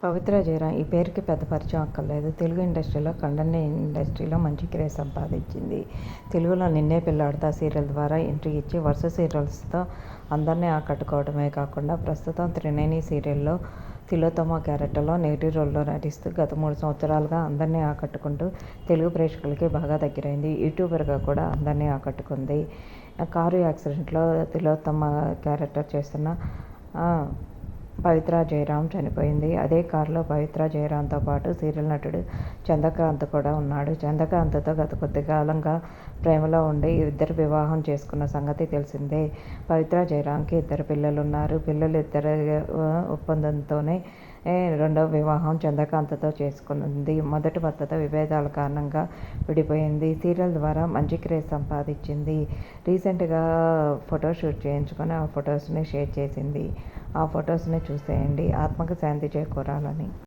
పవిత్ర జయరాం ఈ పేరుకి పెద్ద పరిచయం అక్కర్లేదు. తెలుగు ఇండస్ట్రీలో, కంటెంట్ ఇండస్ట్రీలో మంచి క్రేజ్ సంపాదించింది. తెలుగులో 'నిన్నే పెళ్లాడతా' సీరియల్ ద్వారా ఎంట్రీ ఇచ్చి వరుస సీరియల్స్తో అందరినీ ఆకట్టుకోవడమే కాకుండా ప్రస్తుతం 'త్రినేని' సీరియల్లో తిలోత్తమ క్యారెక్టర్లో నెగిటివ్ రోల్లో నటిస్తూ గత 3 సంవత్సరాలుగా అందరినీ ఆకట్టుకుంటూ తెలుగు ప్రేక్షకులకి బాగా దగ్గరైంది. యూట్యూబర్గా కూడా అందరినీ ఆకట్టుకుంది. కారు యాక్సిడెంట్లో తిలోత్తమ క్యారెక్టర్ చేస్తున్న పవిత్ర జయరాం చనిపోయింది. అదే కారులో పవిత్ర జయరాంతో పాటు సీరియల్ నటుడు చంద్రకాంత్ కూడా ఉన్నాడు. చంద్రకాంత్తో గత కొద్ది కాలంగా ప్రేమలో ఉండి ఇద్దరు వివాహం చేసుకున్న సంగతి తెలిసిందే. పవిత్ర జయరాంకి 2 పిల్లలున్నారు. పిల్లలిద్దరి ఒప్పందంతోనే రెండవ వివాహం చంద్రకాంత్తో చేసుకుంది. మొదటి భర్తతో విభేదాల కారణంగా విడిపోయింది. సీరియల్ ద్వారా మంచి క్రేజ్ సంపాదించింది. రీసెంట్గా ఫోటోషూట్ చేయించుకొని ఆ ఫొటోస్ని షేర్ చేసింది. ఆ ఫొటోస్ని చూసేయండి. ఆత్మకు శాంతి చేకూరాలని.